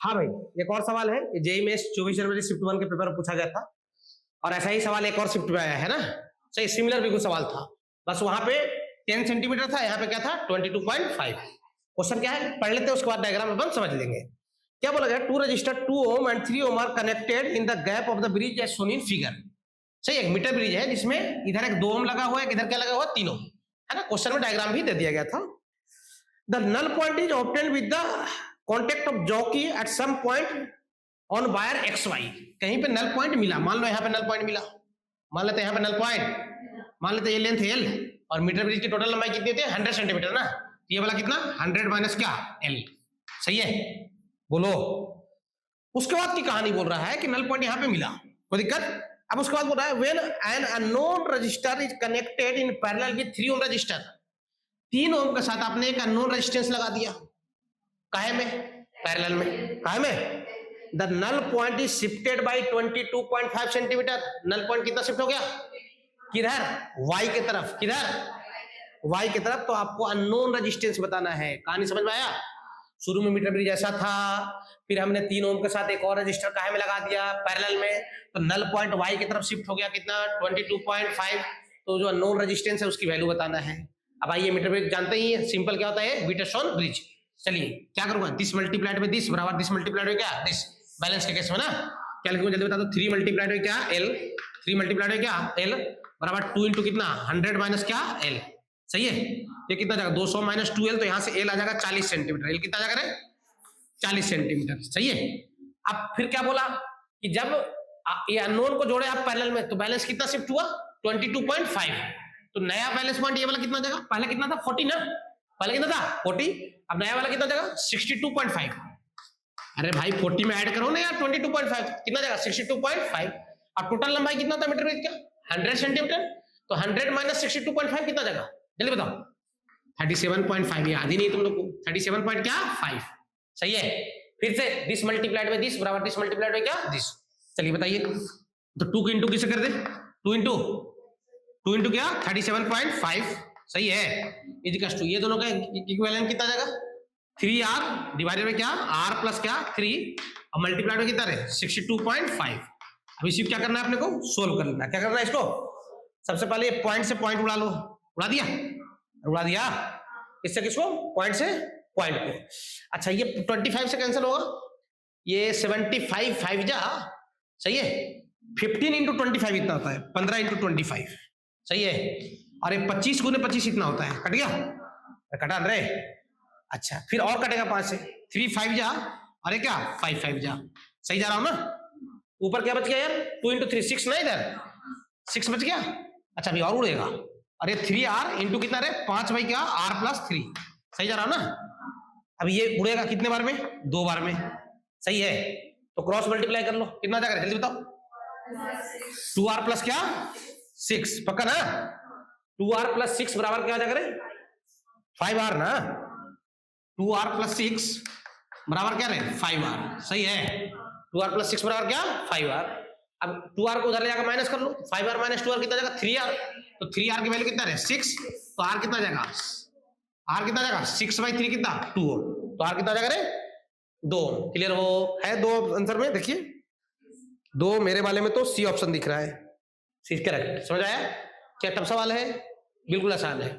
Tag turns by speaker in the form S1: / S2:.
S1: हाँ भाई, एक और सवाल है, जेईई मेंस 24 जनवरी शिफ्ट 1 के पेपर में पूछा गया था और ऐसा ही सवाल एक और शिफ्ट में आया है ना, सही सिमिलर बिल्कुल सवाल था, बस वहां पे 10 सेंटीमीटर था, यहाँ पे क्या था 22.5। क्वेश्चन क्या है पढ़ लेते हैं, उसके बाद डायग्राम अपन समझ लेंगे। क्या बोला गया, 2 resistor 2 ohm and 3 ohm are connected in the gap of the bridge as shown in figure. सही, एक मीटर ब्रिज है जिसमें इधर एक 2 ओम लगा हुआ है, इधर क्या लगा हुआ 3 ओम, है ना। क्वेश्चन में डायग्राम भी दे दिया गया था। The null point is obtained with the contact of jockey at some point on wire X Y. कहीं पे नल पॉइंट मिला, मान लो यहाँ पे नल पॉइंट मिला, मान लेते हैं यहाँ पे नल पॉइंट, मान लेते हैं ये लेंथ एल और मीटर ब्रिज की टोटल लंबाई कितनी होती है 100 सेंटीमीटर ना, ये वाला कितना 100 माइनस क्या एल। सही है, बोलो। उसके बाद की कहानी बोल रहा है कि नल पॉइंट यहाँ पे मिला, कोई दिक्कत। अब उसके बाद बोल रहा है when an unknown resistor is connected in parallel with 3 ohm resistor. 3 ohm के साथ आपने एक अननोन रेजिस्टेंस लगा दिया, काहे में, पैरेलल में, काहे में। The null point is shifted by 22.5 centimetre. Null point कितना शिफ्ट हो गया, किधर, वाई के तरफ, किधर, वाई के तरफ। तो आपको अननोन रेजिस्टेंस बताना है। कहानी समझ में आया। शुरू में मीटर ब्रिज ऐसा था, फिर हमने 3 ओम के साथ एक और रजिस्टर काहे में लगा दिया, पैरेलल में, तो नल पॉइंट वाई की तरफ शिफ्ट हो गया, कितना 22.5। तो जो अननोन रेजिस्टेंस है उसकी वैल्यू बताना है। अब आइए, मीटर ब्रिज जानते ही है, सिंपल क्या होता है, वीटरसोन ब्रिज। चलिए क्या करूंगा, दिस मल्टीप्लाइड में दिस बराबर दिस मल्टीप्लाइड में क्या दिस, बैलेंस के केस में ना। क्या लिखूंगा जल्दी बता दो, 3 मल्टीप्लाइड में क्या एल, 3 मल्टीप्लाइड में क्या एल बराबर 2 इंटू कितना 100 माइनस क्या एल। सही है, ये कितना जाएगा 200 माइनस 2l, तो यहाँ से एल आ जाएगा 40 सेंटीमीटर। एल कितना जाएगा रे 40 सेंटीमीटर। सही है। अब फिर क्या बोला कि जब ये अननोन को जोड़े आप पैरेलल में, तो बैलेंस कितना शिफ्ट हुआ 22.5। तो नया बैलेंस पॉइंट ये वाला कितना जाएगा, पहले कितना था 40 ना, पहले कितना था 40, अब नया वाला कितना जाएगा 62.5। अरे भाई 40 में ऐड करो ना यार, 22.5 कितना जाएगा 62.5। अब टोटल लंबाई कितना था मीटर ब्रिज का 100 सेंटीमीटर, तो 100 माइनस 62.5 कितना जाएगा, जल्दी बताओ। 37.5, याद ही नहीं तुम लोग को, 37.5। सही है। फिर से दिस मल्टीप्लाइड में दिस बराबर दिस मल्टीप्लाइड में क्या दिस। चलिए बताइए, तो 2 इंटू किसे कर दे, 2 इंटू क्या 37.5। सही है, इक्वल्स टू ये दोनों का इक्विवेलेंट कितना जाएगा 3r डिवाइडेड में क्या r प्लस क्या 3 और मल्टीप्लाइड में कितना है 62.5। अब इसी क्या करना है अपने को, सोल्व कर लेना। क्या करना है इसको, सबसे पहले पॉइंट से पॉइंट उड़ा लो, उड़ा दिया, उड़ा दिया। इससे किसको, पॉइंट से पॉइंट को। अच्छा ये 25 से कैंसिल होगा, ये 75 5 जा। सही है, 15 इंटू 25 इतना होता है, 15 इंटू 25। सही है, और ये 25 गुने 25 इतना होता है, कट गया, कटा रे। अच्छा फिर और कटेगा 5 से, 3 5 जा, अरे क्या 5 5 जा। सही जा रहा हूं ना। ऊपर क्या बच गया यार 2 इंटू 3 6 ना, इधर 6 बच गया। अच्छा अभी और उड़ेगा, अरे 3r इंटू कितना रे 5 भाई क्या r प्लस 3। सही जा रहा हूं ना। अब ये उड़ेगा कितने बार में, 2 बार में। सही है, तो क्रॉस मल्टीप्लाई कर लो, कितना जाएगा जल्दी बताओ। 2r प्लस क्या 6, पक्का ना। 2r प्लस 6 बराबर क्या जाएगा रे 5r ना। 2r प्लस 6 बराबर क्या रे 5r। सही है, 2r प्लस 6 बराबर क्या 5r। अब 2r को उधर ले जाकर माइनस कर लो, 5r माइनस 2r कितना जाएगा 3r। तो 3r की वैल्यू कितना है 6, तो r कितना जाएगा, r कितना जाएगा 6/3 कितना 2 ओम, तो r कितना जाएगा रे 2 ओम। क्लियर हो है 2 आंसर में, देखिए 2 मेरे वाले में तो सी ऑप्शन दिख रहा है। सी करेक्ट, समझ आया। क्या टफ सवाल है, बिल्कुल आसान है।